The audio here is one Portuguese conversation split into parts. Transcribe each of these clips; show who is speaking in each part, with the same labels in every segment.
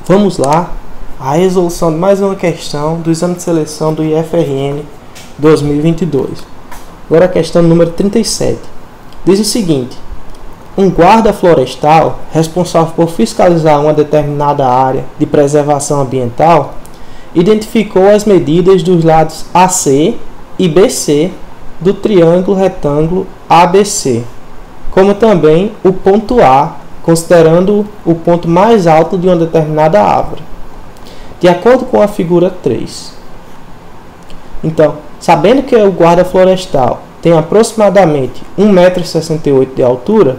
Speaker 1: Vamos lá, a resolução de mais uma questão do exame de seleção do IFRN 2022. Agora a questão número 37. Diz o seguinte: um guarda florestal responsável por fiscalizar uma determinada área de preservação ambiental identificou as medidas dos lados AC e BC do triângulo retângulo ABC, como também o ponto A, considerando o ponto mais alto de uma determinada árvore, de acordo com a figura 3. Então, sabendo que o guarda florestal tem aproximadamente 1,68 m de altura,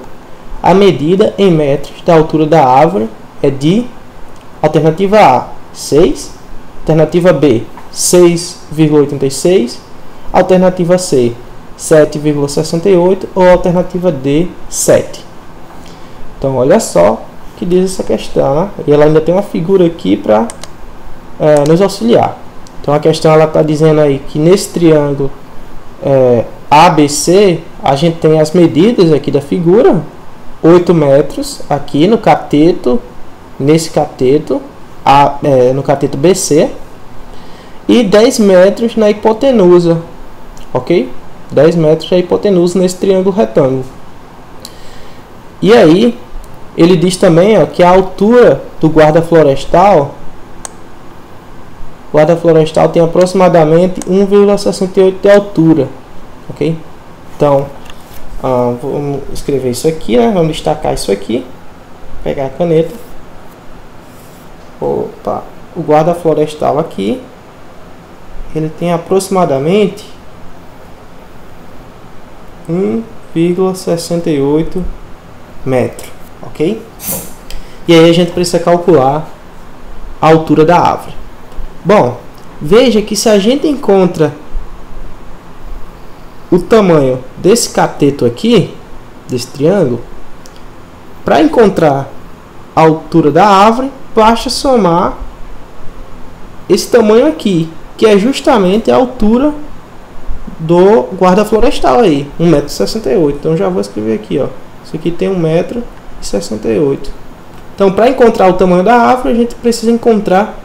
Speaker 1: a medida em metros da altura da árvore é de alternativa A, 6, alternativa B, 6,86, alternativa C, 7,68 ou alternativa D, 7. Então, olha só o que diz essa questão, né? E ela ainda tem uma figura aqui para nos auxiliar. Então, a questão ela está dizendo aí que nesse triângulo ABC, a gente tem as medidas aqui da figura, 8 metros aqui no cateto, nesse cateto, no cateto BC, e 10 metros na hipotenusa, ok? 10 metros na hipotenusa nesse triângulo retângulo. E aí, ele diz também que a altura do guarda florestal tem aproximadamente 1,68 de altura, ok? Então, vamos escrever isso aqui, né? Vamos destacar isso aqui, pegar a caneta. Opa, o guarda florestal aqui, ele tem aproximadamente 1,68 metro, ok? E aí a gente precisa calcular a altura da árvore. Bom, veja que se a gente encontra o tamanho desse cateto aqui, desse triângulo, para encontrar a altura da árvore, basta somar esse tamanho aqui, que é justamente a altura do guarda florestal aí, 1,68 m. Então já vou escrever aqui, ó. Isso aqui tem 1,68 m. Então, para encontrar o tamanho da árvore, a gente precisa encontrar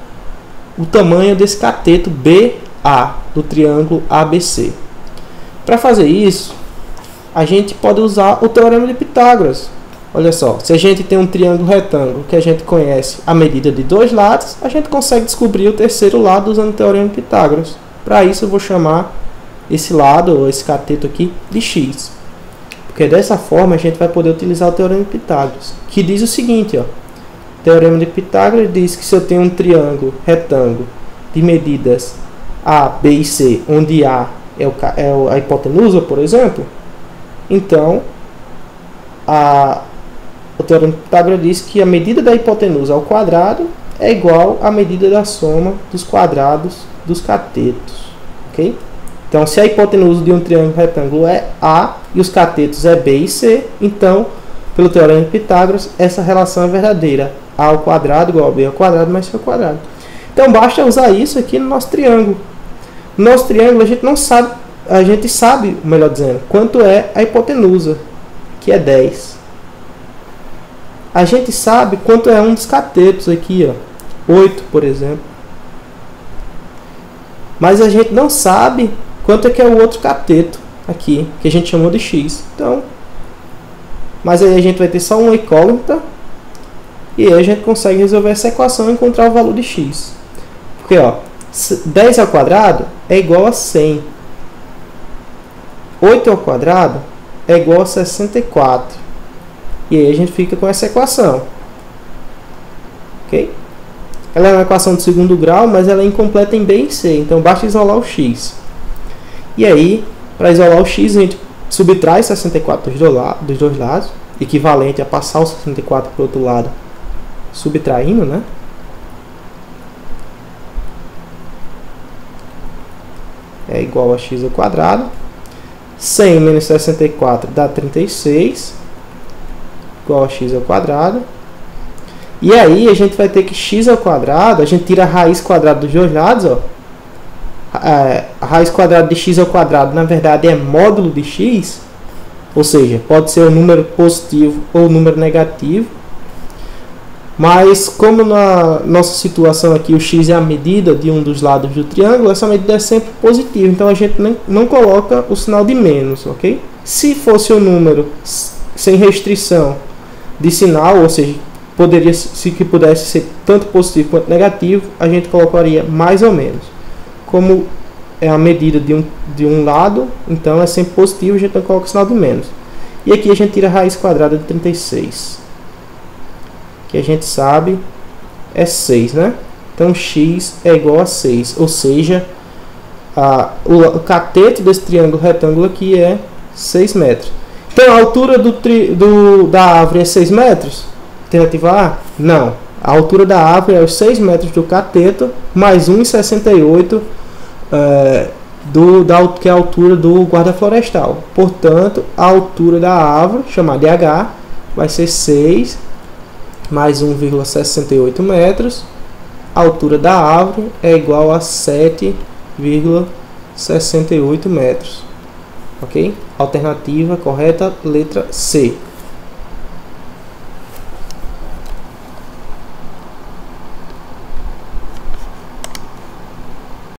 Speaker 1: o tamanho desse cateto BA do triângulo ABC. Para fazer isso, a gente pode usar o teorema de Pitágoras. Olha só, se a gente tem um triângulo retângulo que a gente conhece a medida de dois lados, a gente consegue descobrir o terceiro lado usando o teorema de Pitágoras. Para isso, eu vou chamar esse lado, ou esse cateto aqui, de x. Porque dessa forma a gente vai poder utilizar o teorema de Pitágoras, que diz o seguinte, ó. O teorema de Pitágoras diz que se eu tenho um triângulo retângulo de medidas A, B e C, onde A é a hipotenusa, por exemplo, então o teorema de Pitágoras diz que a medida da hipotenusa ao quadrado é igual à medida da soma dos quadrados dos catetos, ok? Então, se a hipotenusa de um triângulo retângulo é A e os catetos é B e C, então, pelo teorema de Pitágoras, essa relação é verdadeira. A ao quadrado igual a B ao quadrado mais C ao quadrado. Então, basta usar isso aqui no nosso triângulo. No nosso triângulo, a gente sabe, melhor dizendo, quanto é a hipotenusa, que é 10. A gente sabe quanto é um dos catetos aqui, ó, 8, por exemplo. Mas a gente não sabe quanto é que é o outro cateto aqui, que a gente chamou de x. Então, mas aí a gente vai ter só uma incógnita, e aí a gente consegue resolver essa equação e encontrar o valor de x. Porque, ó, 10 ao quadrado é igual a 100. 8 ao quadrado é igual a 64. E aí a gente fica com essa equação. Ok? Ela é uma equação de segundo grau, mas ela é incompleta em B e C. Então, basta isolar o x. E aí, para isolar o x, a gente subtrai 64 dos dois lados, equivalente a passar o 64 para o outro lado, subtraindo, né? É igual a x ao quadrado. 100 menos 64 dá 36, igual a x ao quadrado. E aí a gente vai ter que x ao quadrado, a gente tira a raiz quadrada dos dois lados, ó. A raiz quadrada de x ao quadrado, na verdade, é módulo de x, ou seja, pode ser um número positivo ou um número negativo. Mas como na nossa situação aqui o x é a medida de um dos lados do triângulo, essa medida é sempre positiva, então a gente não coloca o sinal de menos, ok? Se fosse um número sem restrição de sinal, ou seja, que pudesse ser tanto positivo quanto negativo, a gente colocaria mais ou menos. Como é a medida de um lado, então é sempre positivo, a gente não coloca o sinal de menos. E aqui a gente tira a raiz quadrada de 36. Que a gente sabe é 6, né? Então x é igual a 6, ou seja, o cateto desse triângulo retângulo aqui é 6 metros. Então a altura da árvore é 6 metros? Alternativa A? Não. A altura da árvore é os 6 metros do cateto, mais 1,68 que é a altura do guarda florestal. Portanto, a altura da árvore, chamada de H, vai ser 6 mais 1,68 metros. A altura da árvore é igual a 7,68 metros. Ok? Alternativa correta, letra C.